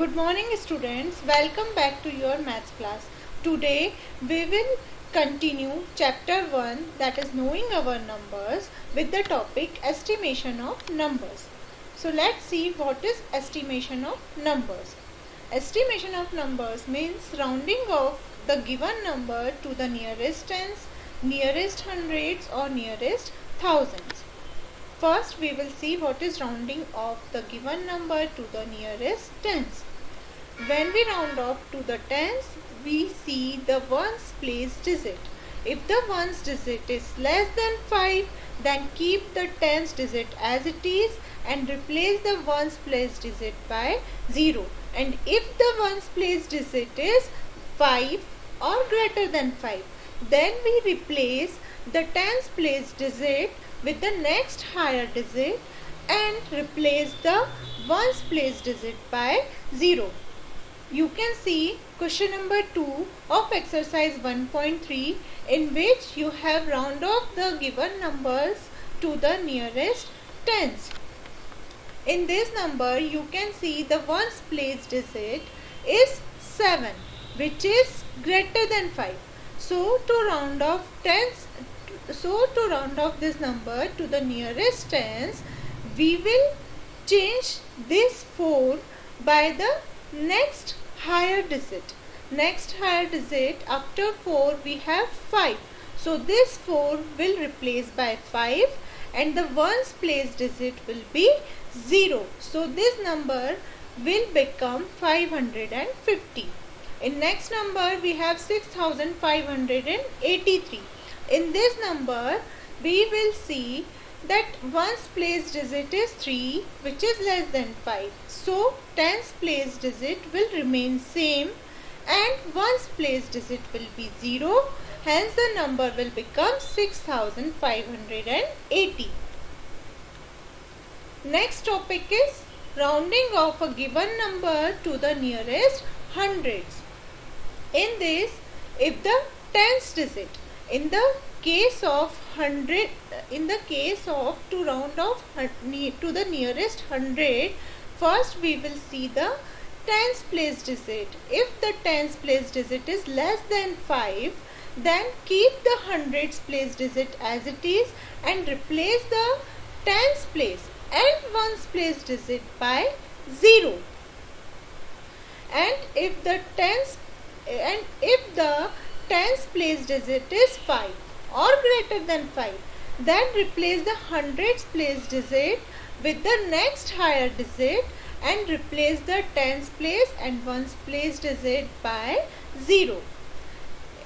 Good morning students, welcome back to your maths class. Today we will continue chapter 1, that is knowing our numbers, with the topic estimation of numbers. So let's see what is estimation of numbers. Estimation of numbers means rounding off the given number to the nearest tens, nearest hundreds or nearest thousands. First, we will see what is rounding off the given number to the nearest tens. When we round off to the tens, we see the ones place digit. If the ones digit is less than 5, then keep the tens digit as it is and replace the ones place digit by 0. And if the ones place digit is 5 or greater than 5, then we replace the tens place digit with the next higher digit and replace the ones place digit by 0. You can see question number 2 of exercise 1.3 in which you have round off the given numbers to the nearest tens. In this number you can see the ones place digit is 7, which is greater than 5. So to round off this number to the nearest tens, we will change this 4 by the next higher digit. Next higher digit after 4 we have 5. So this 4 will replace by 5 and the ones place digit will be 0. So this number will become 550. In next number we have 6583. In this number we will see that ones place digit is 3, which is less than 5. So tens place digit will remain same and ones place digit will be 0. Hence the number will become 6580. Next topic is rounding off a given number to the nearest hundreds. In this, if the tens digit, in the case of to round off to the nearest hundred, first we will see the tens place digit. If the tens place digit is less than 5, then keep the hundreds place digit as it is and replace the tens place and ones place digit by 0. And if the tens place digit is 5 or greater than 5, then replace the hundreds place digit with the next higher digit and replace the tens place and ones place digit by 0.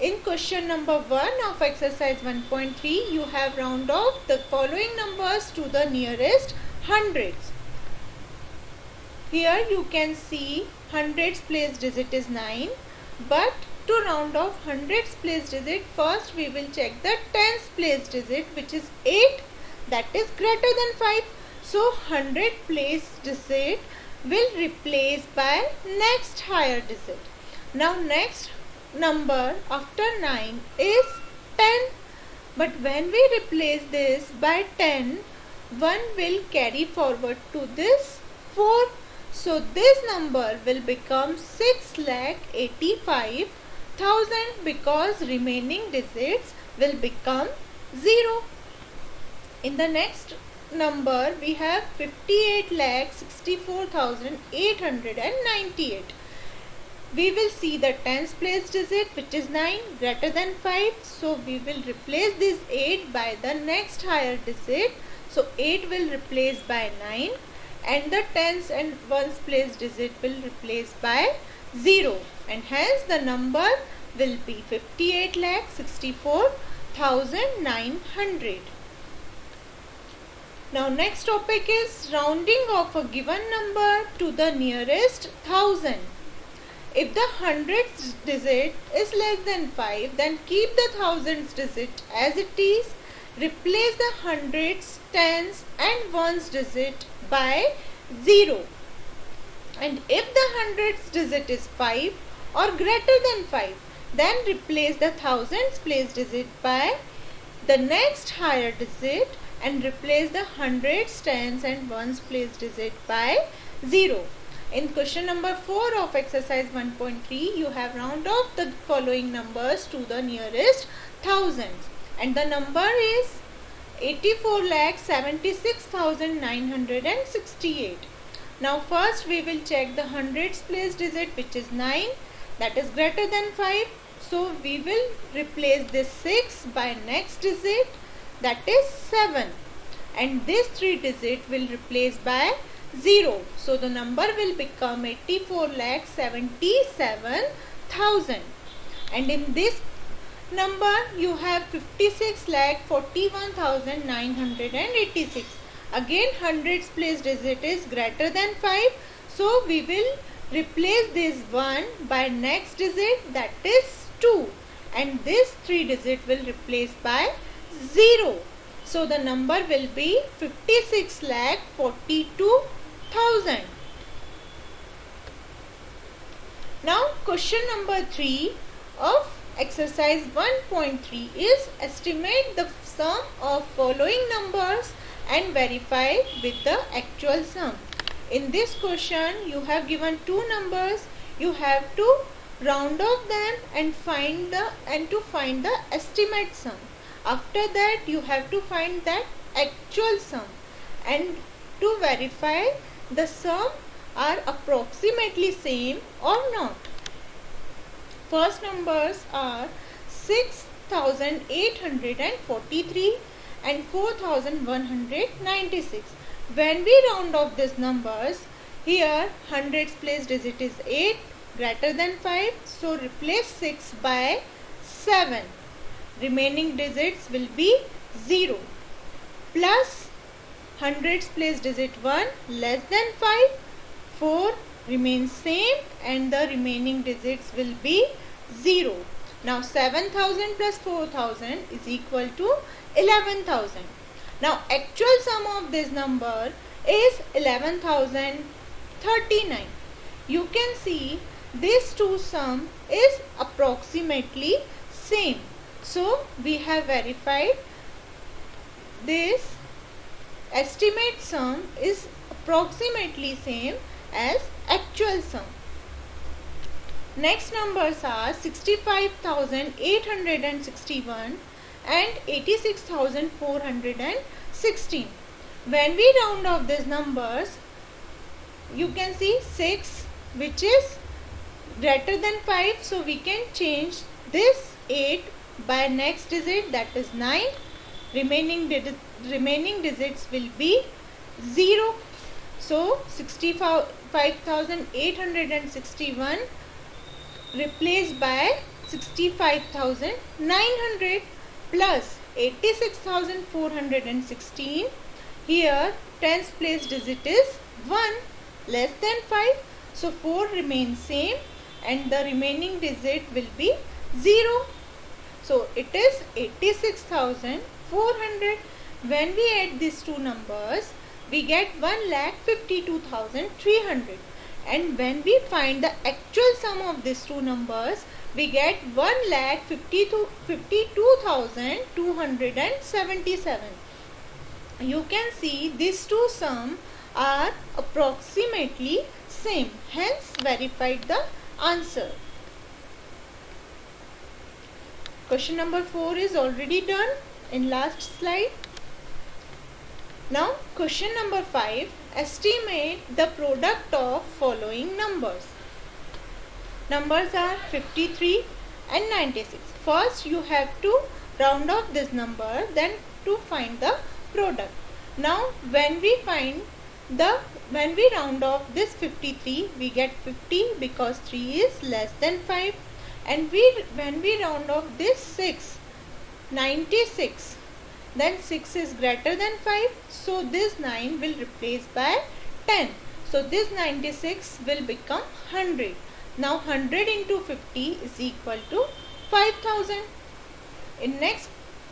In question number 1 of exercise 1.3, you have round off the following numbers to the nearest hundreds. Here you can see hundreds place digit is 9, but to round off hundreds place digit, first we will check the tens place digit, which is 8, that is greater than 5. So 100 place digit will replace by next higher digit. Now next number after 9 is 10, but when we replace this by 10, 1 will carry forward to this 4. So this number will become 6,85,000 because remaining digits will become 0. In the next number we have 58,64,898. We will see the tens place digit, which is 9, greater than 5. So we will replace this 8 by the next higher digit. So 8 will replace by 9 and the tens and ones place digit will replace by 0, and hence the number will be 58,64,900. Now next topic is rounding off a given number to the nearest thousand. If the hundreds digit is less than 5, then keep the thousands digit as it is. Replace the hundreds, tens and ones digit by 0. And if the hundreds digit is 5 or greater than 5, then replace the thousands place digit by the next higher digit and replace the hundreds, tens and ones place digit by 0. In question number 4 of exercise 1.3, you have round off the following numbers to the nearest thousands, and the number is 84,76,968. Now first we will check the hundreds place digit, which is 9, that is greater than 5. So we will replace this 6 by next digit, that is 7, and this 3 digit will replace by 0. So the number will become 84,77,000, and in this number you have 56,41,986. Again hundreds place digit is greater than 5, so we will replace this 1 by next digit, that is 2, and this 3 digit will replace by 0. So the number will be 56,42,000. Now question number 3 of exercise 1.3 is estimate the sum of following numbers and verify with the actual sum. In this question you have given two numbers, you have to round off them and find the estimate sum. After that you have to find that actual sum, and to verify the sum are approximately same or not. First numbers are 6,843 and 4,196. When we round off these numbers, here hundreds place digit is 8, greater than 5, so replace 6 by 7. Remaining digits will be 0. Plus hundreds place digit 1, less than 5, 4 remains same, and the remaining digits will be 0. Now 7,000 plus 4,000 is equal to 11,000. Now actual sum of this number is 11,039. You can see these two sum is approximately same. So we have verified this estimate sum is approximately same as actual sum. Next numbers are 65,861 and 86,416. When we round off these numbers, you can see 6, which is greater than 5, so we can change this 8 by next digit, that is 9. Remaining digits will be 0. So 65,861 replaced by 65,900 plus 86,416. Here tens place digit is 1, less than 5, so 4 remains same, and the remaining digit will be 0. So it is 86,400. When we add these two numbers, we get 1,52,300, and when we find the actual sum of these two numbers, we get 1,52,277. You can see these two sum are approximately same, hence verified the answer. Question number 4 is already done in last slide. Now question number 5, estimate the product of following numbers. Numbers are 53 and 96. First you have to round off this number, then to find the product. Now when we round off this 53, we get 50 because 3 is less than 5, and when we round off this 6, 96, then 6 is greater than 5, so this 9 will replace by 10, so this 96 will become 100. Now 100 into 50 is equal to 5,000. In next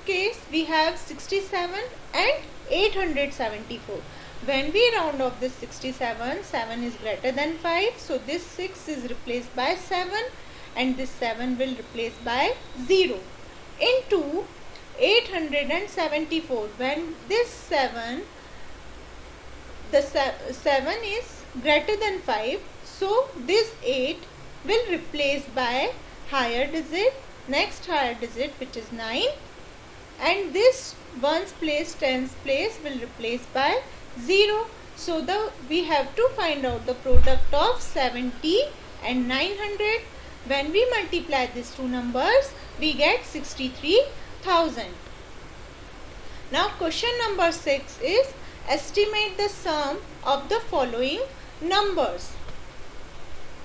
case we have 67 and 874. When we round off this 67, 7 is greater than 5, so this 6 is replaced by 7, and this 7 will replace by 0 into 874. When this 7, the 7 is greater than 5, so this 8 will replace by higher digit, next higher digit, which is 9, and this ones place, tens place will replace by 0. So we have to find out the product of 70 and 900. When we multiply these two numbers, we get 63,000. Now question number 6 is estimate the sum of the following numbers.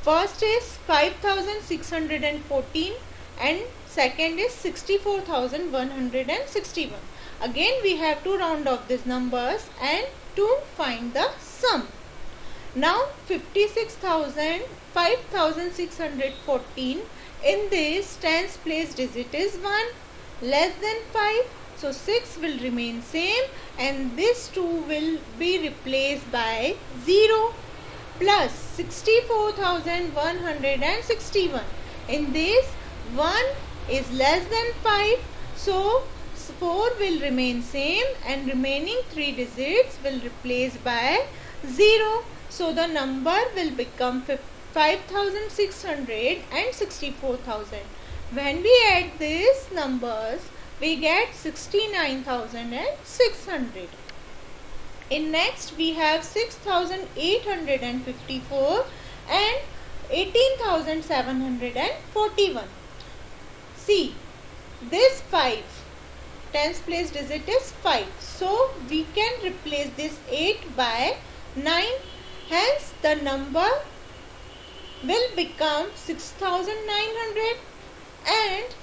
First is 5,614 and second is 64,161. Again we have to round off these numbers and to find the sum. Now 5,614, in this tens place digit is 1, less than 5, so 6 will remain same and this 2 will be replaced by 0, plus 64,161. In this 1 is less than 5, so 4 will remain same and remaining 3 digits will replace by 0. So the number will become 5,600 and 64,000. When we add these numbers, we get 69,600. In next we have 6,854 and 18,741. See, this 5, tens place digit is 5. So we can replace this 8 by 9. Hence the number will become 6,900 and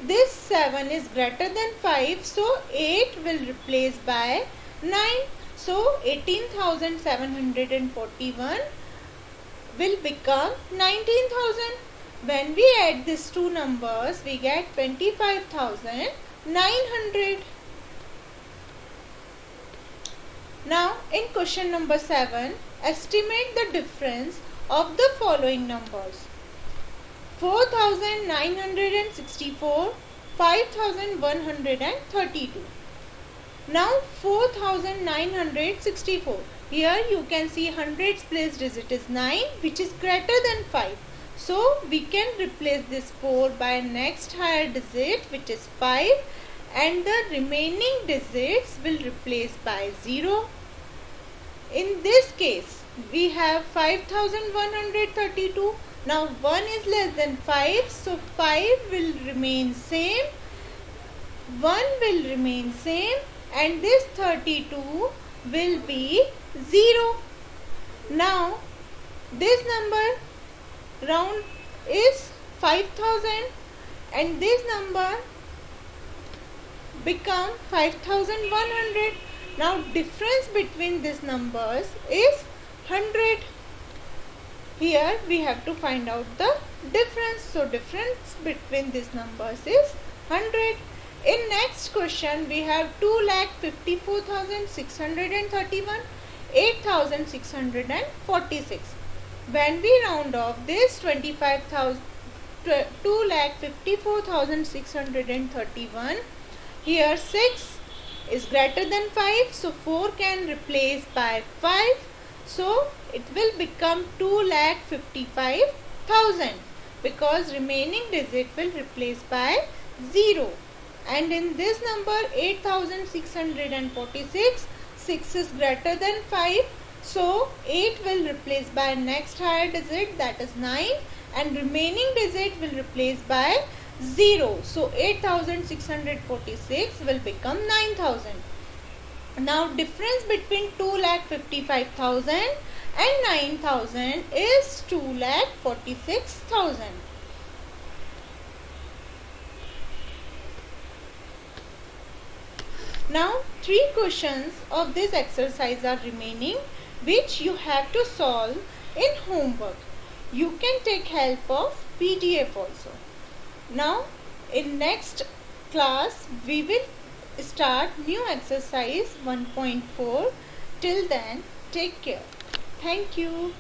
this 7 is greater than 5. So 8 will replace by 9. So 18,741 will become 19,000. When we add these two numbers, we get 25,900. Now in question number 7, estimate the difference of the following numbers. 4,964, 5,132. Now 4,964. Here you can see hundreds place digit is 9, which is greater than 5. So we can replace this 4 by next higher digit, which is 5, and the remaining digits will replace by 0. In this case we have 5,132. Now 1 is less than 5, so 5 will remain same, 1 will remain same, and this 32 will be 0. Now this number round is 5,000 and this number become 5,100. Now difference between these numbers is 100. Here we have to find out the difference. So difference between these numbers is 100. In next question we have 2,54,631, 8,646. When we round off this 2,54,631, here 6 is greater than 5, so 4 can replace by 5, so it will become 2,55,000 because remaining digit will replace by 0. And in this number 8,646, 6 is greater than 5, so 8 will replace by next higher digit, that is 9, and remaining digit will replace by 0. So 8,646 will become 9,000. Now difference between 2,55,000 and 9,000 is 2,46,000. Now 3 questions of this exercise are remaining, which you have to solve in homework. You can take help of PDF also. Now in next class we will start new exercise 1.4. Till then, take care. Thank you.